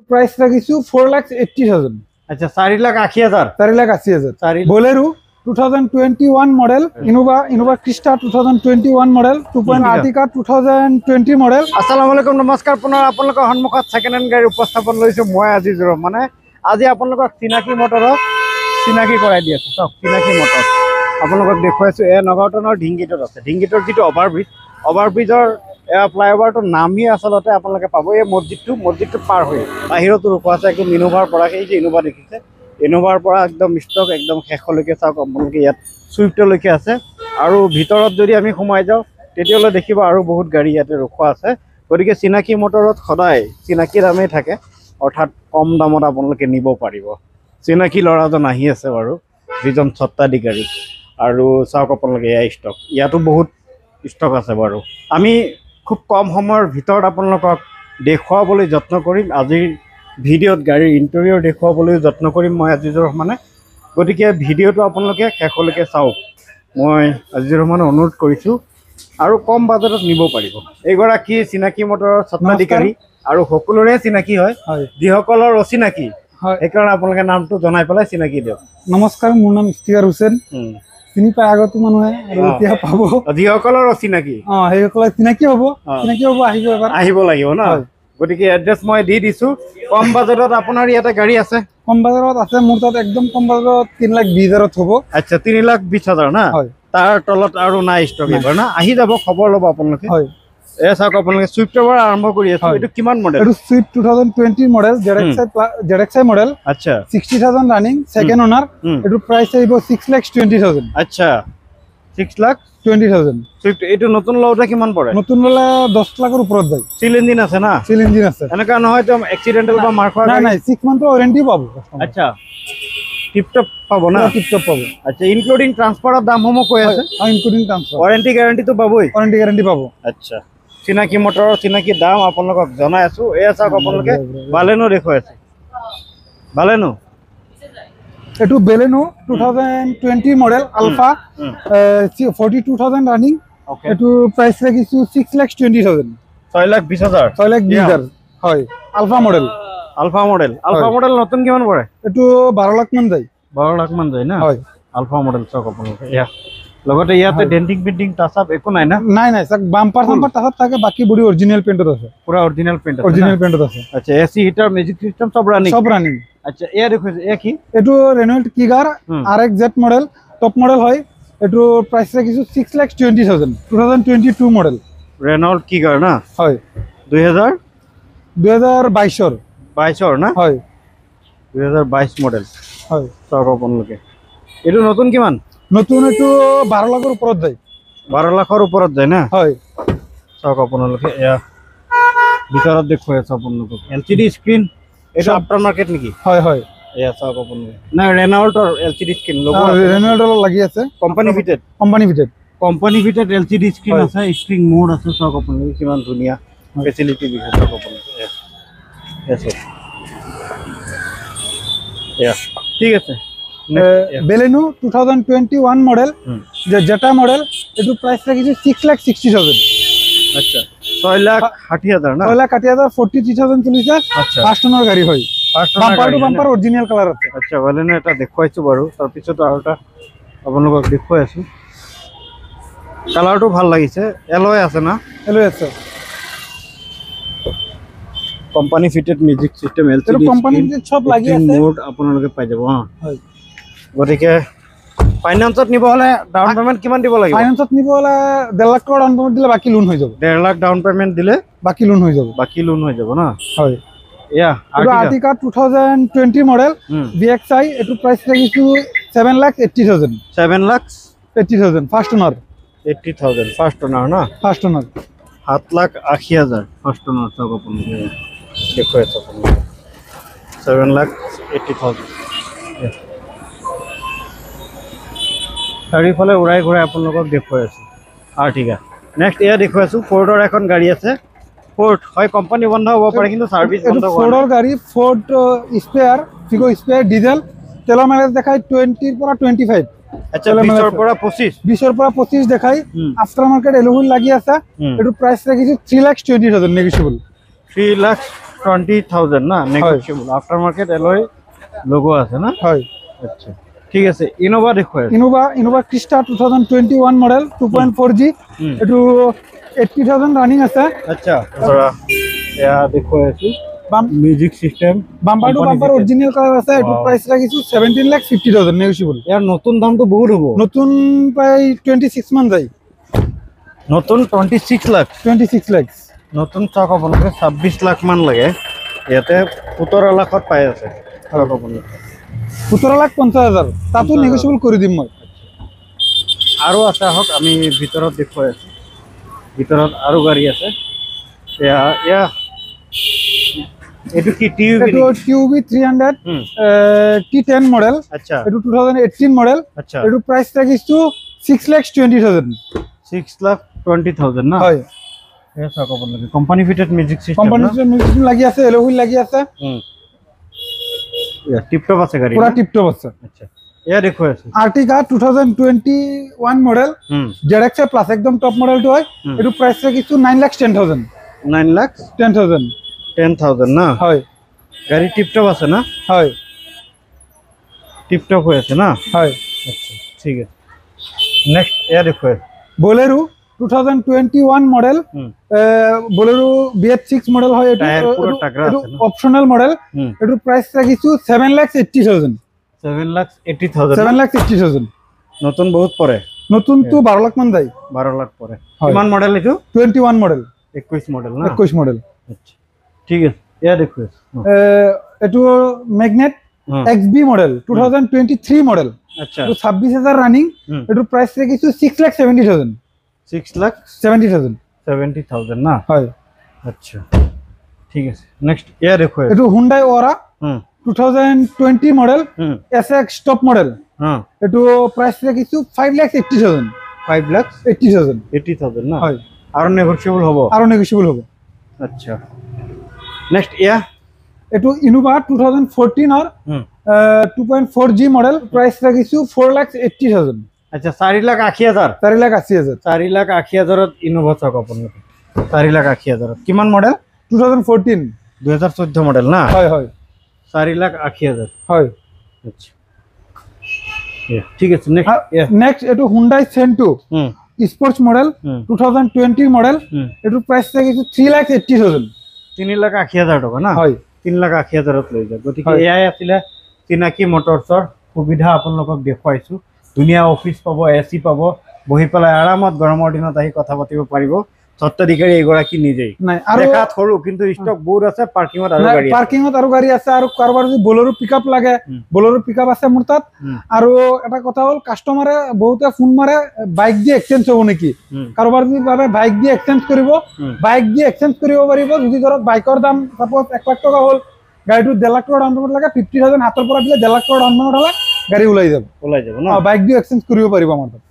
Price রাখিছো 4,80,000। আচ্ছা 4,80,000। 4,80,000 Bolero 2021 model, Innova ক্রিস্টা 2021 model, 2.0 আর্টিকা 2020 model. আসসালামু আলাইকুম, নমস্কাৰ। পুনৰ আপোনালোকৰ সন্মুখত সেকেন্ড হেণ্ড গাড়ী উপস্থাপন লৈছো মই আজিজৰ। মানে আজি আপোনালোকক চিনাকি মটৰত চিনাকি কৰাই দি আছো। চাওক চিনাকি মটৰ আপোনালোকক দেখুৱাইছো। এ নগাঁওটনৰ ঢিংগিটত আছে। ঢিংগিটৰ যিটো অভাৰব্ৰিজৰ ফ্লাইঅভাৰটোৰ নামহি আচলতে আপোনালোকে পাব এই মছজিদটো পাৰ হৈ বাহিৰতো ৰখোৱা আছে। একদম ইনোভাৰ পৰা সেই যে ইনোভা দেখিছে, ইনোভাৰ পৰা একদম ষ্টক একদম শেষলৈকে চাওক আপোনালোকে। ইয়াত চুইফ্টলৈকে আছে আৰু ভিতৰত যদি আমি সোমাই যাওঁ তেতিয়াহ'লে দেখিব আৰু বহুত গাড়ী ইয়াতে ৰখোৱা আছে। গতিকে চিনাকি মটৰত সদায় চিনাকি দামেই থাকে, অৰ্থাৎ কম দামত আপোনালোকে নিব পাৰিব। চিনাকি ল'ৰাজন আহি আছে বাৰু, যিজন স্বত্বাধিকাৰী। আৰু চাওক আপোনালোকে এয়া ষ্টক, ইয়াতো বহুত ষ্টক আছে বাৰু। আমি খুব কম সময়ৰ ভিতৰত আপোনালোকক দেখুৱাবলৈ যত্ন কৰিম। আজিৰ ভিডিঅ'ত গাড়ীৰ ইণ্টেৰিয়ৰ দেখুৱাবলৈ যত্ন কৰিম মই আজিজৰ ৰহমানে। গতিকে ভিডিঅ'টো আপোনালোকে শেষলৈকে চাওক, মই আজিজৰ ৰহমানে অনুৰোধ কৰিছোঁ। আৰু কম বাজেটত নিব পাৰিব। এইগৰাকী চিনাকি মটৰৰ স্বত্বাধিকাৰী আৰু সকলোৰে চিনাকি হয়, যিসকলৰ অচিনাকি সেইকাৰণে আপোনালোকে নামটো জনাই পেলাই চিনাকি দিয়ক। নমস্কাৰ, মোৰ নাম ইফতিকাৰ হুছেইন। চিনি পাই আগতো মানুহে আৰু এতিয়া পাব। যিসকলৰ অচিনাকি সেইসকলে চিনাকি হ'ব আহিব এবাৰ, আহিব লাগিব ন। গতিকে এড্ৰেছ মই দি দিছোঁ। কম বাজেটত আপোনাৰ ইয়াতে গাড়ী আছে? কম বাজাৰত আছে মোৰ তাত, একদম কম বাজাৰত 3,20,000 হ'ব। আচ্ছা 3,20,000 না। তাৰ তলত আৰু নাই ষ্টক এইবাৰ না। আহি যাব, খবৰ ল'ব আপোনালোকে। এ চাওক আপোনালোকে চুইফ্টৰ পৰা আৰম্ভ কৰি আছে। এইটো কিমান মডেল? এইটো চুইফ্ট 2020 মডেল, ZXi মডেল। আচ্ছা 60,000 ৰানিং, সেকেন্ড ওনাৰ। এইটো প্ৰাইস আহিব 6,20,000। আচ্ছা 6,20,000 চুইফ্ট। এইটো নতুন লওঁতে কিমান পৰে? নতুন ললে 10 লাখৰ ওপৰত যায়। চিল ইঞ্জিন আছে না? চিল ইঞ্জিন আছে। এনেকা নহয় তো এক্সিডেন্টাল বা মাৰ খোৱা? নাই 6 মান্থৰ ওয়াৰেন্টি পাব। আচ্ছা টিপটপ পাব না? টিপটপ পাব। আচ্ছা ইনক্লুডিং ট্ৰান্সফাৰৰ দামসমূহ কৈ আছে? Including transfer. ওয়াৰেন্টি গ্যাৰান্টি পাবই? ওয়াৰেন্টি গ্যাৰান্টি পাব। আচ্ছা চিনাকি মটৰৰ চিনাকি দাম আপোনালোকক জনাই আছো। এয়া চাওক আপোনালোকে বালেনো দেখুৱাই আছে। বালেনো এইটো বেলেনো 2020 মডেল, আলফা 42,000 ৰানিং। এইটো প্ৰাইস ৰাখিছো 6,20,000। 6,20,000। 6,20,000 হয়। আলফা মডেল নতুন কিমান পৰে? এইটো 12 লাখ মান যায়। 12 লাখ মান যায় না? হয় আলফা মডেল চাওক আপোনালোকে। এয়া লগতে ইয়াতে ডেন্টিং পেইন্টিং টাচ আপ একো নাই না? নাই চাক বাম্পাৰ টাচ আপ থাকে, বাকি বডি অৰিজিনাল পেইন্টত আছে। পুৰা অৰিজিনাল পেইন্টত আছে। আচ্ছা এসি হিটাৰ মেজিক সিস্টেম সব ৰানিং। আচ্ছা এয়া দেখো এ কি? এইটো Renault Kiger RXZ model, top model হয়। এইটো প্ৰাইস ৰাখিছো 6,20,000। 2022 মডেল ৰেনল্ট কিগাৰ না? হয় 2022 না? হয় 2022 মডেল। হয় চাওক আপোনালোকে। এইটো নতুন কিমান? নতুন এইটো 12 লাখৰ ওপৰত যায়। 12 লাখৰ ওপৰত যায় না? হয় চাওক আপোনালোকে। এয়া ভিতৰত দেখুৱাই আছে আপোনালোকক। LCD স্ক্ৰীন, এইটো আফটাৰ মাৰ্কেট নেকি? হয় এয়া চাওক আপোনালোকে। না ৰেনল্টৰ LCD স্ক্ৰীন লোগো ৰেনল্টৰ লাগি আছে। কোম্পানী ফিটেড LCD স্ক্ৰীন আছে, স্প্ৰিং মোড আছে। চাওক আপোনালোকে কিমান ধুনীয়া ফেচিলিটি দিছে। চাওক আপোনালোকে ঠিক আছে। Baleno 2021 model, জেটা model. এইটো প্ৰাইস ৰাখিছো 6,60,000। আচ্ছা 6,60,000 না? 6,60,000 43,000 চলিছে। ফাৰ্ষ্ট ওনাৰ গাড়ী হয়। বাম্পাৰ অৰিজিনাল কালাৰ আছে। আচ্ছা বেলেনো এটা দেখুৱাইছো বাৰু, তাৰ পিছত আৰু এটা আপোনালোকক দেখুৱাই আছো। কালাৰটো ভাল লাগিছে। এলয় আছে না? এলয় আছে। Company fitted music system, LCD company fitted সব লাগি আছে। মোড আপোনালোকে পাই যাব। হয় গতিকে ফাইনান্সত নিব হলে ডাউন পেমেন্ট কিমান দিব লাগিব? ফাইনান্সত নিব হলে 1.5 লাখ টকা ডাউন পেমেন্ট দিলে বাকি লোন হৈ যাব। 1.5 লাখ ডাউন পেমেন্ট দিলে বাকি লোন হৈ যাব না? হয় এয়া আৰ্টিকা 2020 মডেল VXi। এইটো প্ৰাইস ৰাখিছো 7,80,000। 7,80,000 ফাৰ্ষ্ট ওনাৰ। 80,000 ফাৰ্স্ট ওনাৰ না? First owner 7,80,000 first owner. চাওক আপোনালোকে দেখুৱাই আছে আপোনালোকে 7,80,000। চাৰিওফালে উৰাই ঘূৰাই আপোনালোকক দেখুৱাই আছো আৰ্টিকা। নেক্সট এয়া দেখুৱাই আছো ফৰ্ডৰ এখন গাড়ী আছে। ফৰ্ড হয় কোম্পানী বন্ধ হ'ব পাৰে কিন্তু সাৰ্ভিস বন্ধ হ'ব। ফৰ্ডৰ গাড়ী, Ford spare, Figo spare, diesel. তেলৰ মাইলেজ দেখাই 20 পৰা 25। আচ্ছা 20 পৰা 25 দেখাই। আফটার মার্কেট এলোহুল লাগি আছে। এটো প্রাইস রাখিছো 3,20,000 নেগোশিয়েবল। 20,000 না negotiable after market alloy logo আছে না হয় আচ্ছা ঠিক আছে ইনোভা দেখুৱাই ইনোভা ক্ৰিস্টা 2021 মডেল 2.4G এটু 80,000 ৰানিং আছে আচ্ছা ধৰা এয়া দেখুৱাই আছো music system bumper to bumper original colour আছে এটু প্ৰাইস ৰাখিছো 17,50,000 নেগোশিয়েবল ইয়াৰ নতুন দামটো বহুত হ'ব নতুন প্রায় 26 মান যায় নতুন 26 লাখ 26 লাখ নতুন চাওক আপোনালোকে 26 লাখ মান লাগে ইয়াতে 17 লাখত পাই আছে চাওক আপোনালোকে 17,50,000 তাতো নেগোশিয়েবল করে দিম মই আৰু আছে আহক আমি ভিতৰত দেখুৱাই আছো ভিতৰত আৰু গাড়ী আছে এয়া এটু কি টিউবি এটু টিউবি 300 T10 মডেল আচ্ছা এটু 2018 মডেল আচ্ছা এটু প্রাইস রাখিছো 6,20,000 6,20,000 না হয় এ চাওক আপোনালোকে company fitted music system company music লাগি আছে এলো হুইল লাগি আছে টিপটপ আছে গাড়ী পুরা টিপটপ আছে আচ্ছা এয়া দেখুৱাই আছো আর্টিকা 2021 মডেল ZX প্লাস একদম টপ মডেলটো হয় এটু প্রাইস রাখিছো 9,10,000 9 লাখ 10,000 না হয় গাড়ী টিপটপ আছে না হয় টিপটপ হৈ আছে না হয় আচ্ছা ঠিক আছে নেক্সট এয়া দেখুৱাই Bolero 2021 model Bolero BF6 model হয় টায়ার পুরো টাকরা আছে না অপশনাল মডেল এটু প্রাইস রাখিছো 7,80,000 7,80,000 নতুন বহুত পরে নতুন তো 12 লাখ মান যায় 12 লাখ পরে কিমান মডেল এটো 21 মডেল 21 মডেল না 21 মডেল আচ্ছা ঠিক আছে এয়া দেখো এটু ম্যাগনেট XB মডেল 2023 মডেল আচ্ছা এটু 26,000 রানিং এটু প্রাইস রাখিছো 6,70,000 6,70,000 না হয় আচ্ছা ঠিক আছে নেক্সট এয়া দেখো এটু Hyundai Aura 2020 model SX top model এটু প্রাইস রাখিছো 5,80,000 5,80,000 না হয় আর নেগোশিয়েবল হবে আর নেগোশিয়েবল হবে আচ্ছা নেক্সট এয়া এটু ইনোভা 2014 আর 2.4G মডেল প্রাইস রাখিছো 4,80,000 আচ্ছা 4,80,000 4,80,000 4,80,000 ইনোভা চাওক আপোনালোকে 4,80,000 কিমান মডেল 2014 2014 মডেল না হয় হয় 4,80,000 হয় আচ্ছা ঠিক আছে নেক্সট এটু Hyundai Sento sports model 2020 model এটু প্রাইস রাখিছো 3,80,000 3,80,000 টাকা না হয় 3,80,000 লৈ যায় গতিকে এয়াই আছিলে চিনাকি মটৰছৰ সুবিধা আপোনালোকক দেখুৱাইছো ধুনীয়া অফিস পাব এসি পাব বহি পেলাই আৰামত গৰমৰ দিনত আহি কথা পাতিব পাৰিব সত্তাধিকাৰী এগৰাকী নিজেই নাই আৰু দেখাত সৰু কিন্তু ষ্টক বহুত আছে পাৰ্কিংত আৰু গাড়ী আছে আৰু কাৰোবাৰ যদি বলেৰো পিকআপ লাগে বলেৰো পিকআপ আছে মোৰ তাত আৰু এটা কথা হল কাস্টমাৰে বহুতে ফোন মাৰে বাইক দি এক্সচেঞ্জ হ'ব নেকি কাৰোবাৰ যদি ভাবে বাইক দি এক্সচেঞ্জ কৰিব বাইক দি এক্সচেঞ্জ কৰিব পাৰিব যদি ধৰক বাইকৰ দাম সাপোজ 1 লাখ টকা হল গাড়ীটো 1.5 লাখ টকা ডাউন পেমেন্ট লাগে 50,000 হাতৰ পৰা দিলে 1.5 লাখ টকা ডাউন পেমেন্ট হলে গাড়ী ওলাই যাব ন বাইক দি এক্সচেঞ্জ কৰিব পাৰিব আমাৰ তাত